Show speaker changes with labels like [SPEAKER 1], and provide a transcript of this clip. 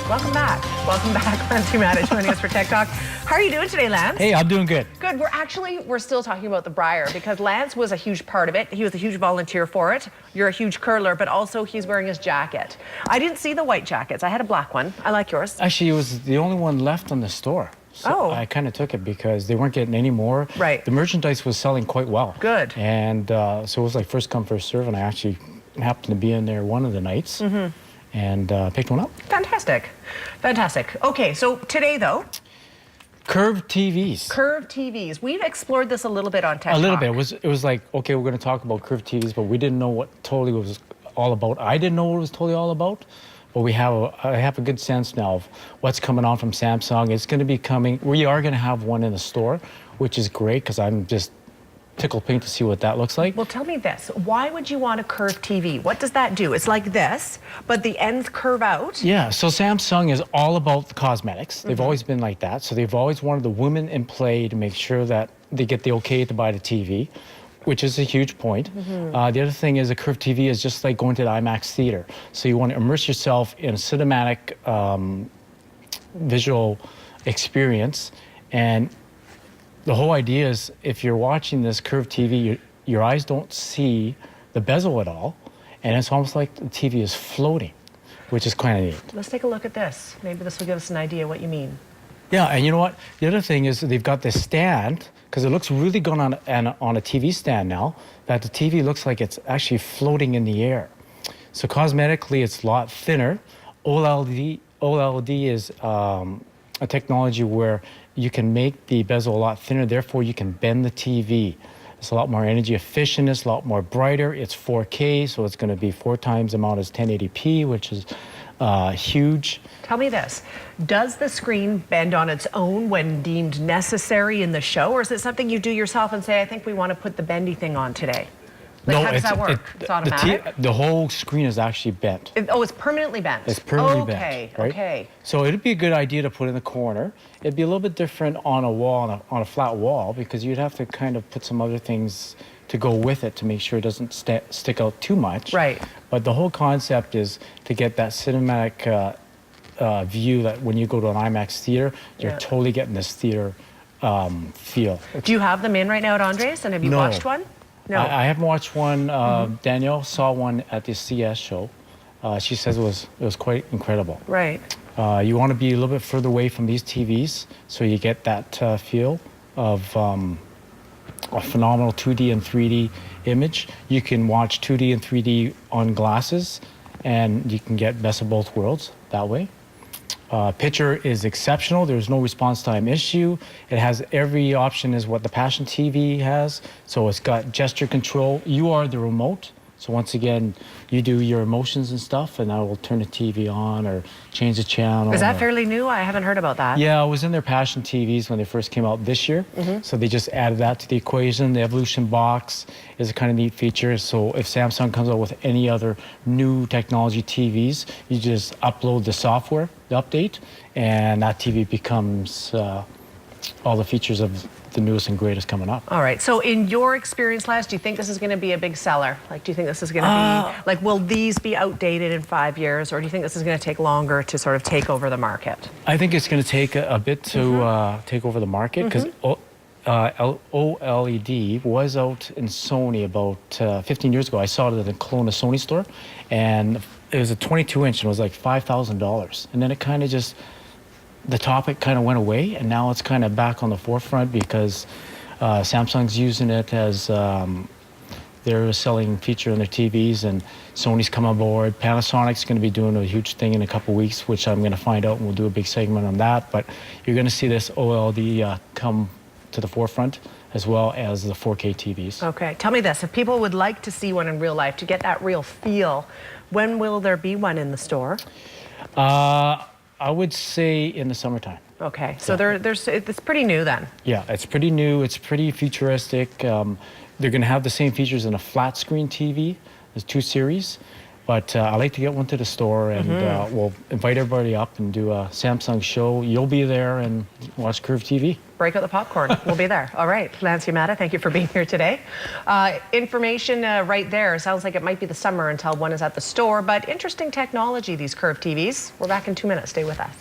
[SPEAKER 1] Welcome back. Welcome back. Lance Yamada joining us for Tech Talk. How are you doing today, Lance?
[SPEAKER 2] Hey, I'm doing good.
[SPEAKER 1] Good. We're still talking about the Briar because Lance was a huge part of it. He was a huge volunteer for it. You're a huge curler, but also he's wearing his jacket. I didn't see the white jackets. I had a black one. I like yours.
[SPEAKER 2] Actually, it was the only one left on the store. So I kind of took it because they weren't getting any more.
[SPEAKER 1] Right.
[SPEAKER 2] The merchandise was selling quite well.
[SPEAKER 1] Good.
[SPEAKER 2] And so it was like first come, first serve, and I actually happened to be in there one of the nights and picked one up.
[SPEAKER 1] Fantastic. Fantastic. Okay, so today, though,
[SPEAKER 2] Curved TVs.
[SPEAKER 1] Curved TVs. We've explored this a little bit on Tech Talk.
[SPEAKER 2] A little bit. It was like, okay, we're going to talk about curved TVs, but we didn't know what totally was all about. I didn't know what it was totally all about, but I have a good sense now of what's coming on from Samsung. It's going to be coming. We are going to have one in the store, which is great because I'm just tickled pink to see what that looks like.
[SPEAKER 1] Well, tell me this. Why would you want a curved TV? What does that do? It's like this, but the ends curve out.
[SPEAKER 2] Yeah, so Samsung is all about the cosmetics. They've always been like that. So they've always wanted the women in play to make sure that they get the okay to buy the TV, which is a huge point. The other thing is a curved TV is just like going to the IMAX theater. So you want to immerse yourself in a cinematic visual experience. And the whole idea is if you're watching this curved TV, your eyes don't see the bezel at all. And it's almost like the TV is floating, which is kind of neat.
[SPEAKER 1] Let's take a look at this. Maybe this will give us an idea what you mean.
[SPEAKER 2] Yeah, and you know what? The other thing is they've got this stand, because it looks really good on a TV stand now, that the TV looks like it's actually floating in the air. So cosmetically, it's a lot thinner. OLED is a technology where you can make the bezel a lot thinner, therefore you can bend the TV. It's a lot more energy efficient, it's a lot more brighter, it's 4K, so it's going to be 4 times the amount as 1080p, which is huge.
[SPEAKER 1] Tell me this, does the screen bend on its own when deemed necessary in the show, or is it something you do yourself and say, I think we want to put the bendy thing on today? Like,
[SPEAKER 2] No,
[SPEAKER 1] how does that work? It's automatic?
[SPEAKER 2] The whole screen is actually bent.
[SPEAKER 1] It's permanently bent?
[SPEAKER 2] It's permanently bent, right?
[SPEAKER 1] Okay.
[SPEAKER 2] So it'd be a good idea to put in the corner. It'd be a little bit different on a wall, on a flat wall, because you'd have to kind of put some other things to go with it to make sure it doesn't stick out too much.
[SPEAKER 1] Right.
[SPEAKER 2] But the whole concept is to get that cinematic view that when you go to an IMAX theater, you're totally getting this theater feel.
[SPEAKER 1] Do you have them in right now at Andres, and have you watched one? No.
[SPEAKER 2] I haven't watched one. Danielle saw one at the CS show. She says it was quite incredible.
[SPEAKER 1] Right.
[SPEAKER 2] You want to be a little bit further away from these TVs so you get that feel of a phenomenal 2D and 3D image. You can watch 2D and 3D on glasses, and you can get best of both worlds that way. Picture is exceptional. There's no response time issue. It has every option is what the Passion TV has. So it's got gesture control. You are the remote. So once again, you do your emotions and stuff, and I will turn the TV on or change the channel.
[SPEAKER 1] Is that fairly new? I haven't heard about that.
[SPEAKER 2] Yeah, it was in their Passion TVs when they first came out this year. So they just added that to the equation. The Evolution box is a kind of neat feature. So if Samsung comes out with any other new technology TVs, you just upload the software, the update, and that TV becomes all the features of the newest and greatest coming up.
[SPEAKER 1] All right. So in your experience, Lance, do you think this is going to be a big seller? Like, do you think this is going to be, like, will these be outdated in 5 years, or do you think this is going to take longer to sort of take over the market?
[SPEAKER 2] I think it's going to take a bit to take over the market, because OLED was out in Sony about 15 years ago. I saw it at the Kelowna Sony store, and it was a 22-inch, and it was like $5,000. And then it kind of just, the topic kind of went away, and now it's kind of back on the forefront because Samsung's using it as their selling feature on their TVs, and Sony's come on board. Panasonic's going to be doing a huge thing in a couple weeks, which I'm going to find out, and we'll do a big segment on that. But you're going to see this OLED come to the forefront, as well as the 4K TVs.
[SPEAKER 1] Okay. Tell me this. If people would like to see one in real life, to get that real feel, when will there be one in the store?
[SPEAKER 2] I would say in the summertime.
[SPEAKER 1] Okay, so it's pretty new then.
[SPEAKER 2] Yeah, it's pretty new. It's pretty futuristic. They're going to have the same features in a flat screen TV. There's 2 series. But I like to get one to the store, and we'll invite everybody up and do a Samsung show. You'll be there and watch Curve TV.
[SPEAKER 1] Break out the popcorn. We'll be there. All right. Lance Yamada, thank you for being here today. Information right there. Sounds like it might be the summer until one is at the store, but interesting technology, these Curve TVs. We're back in 2 minutes. Stay with us.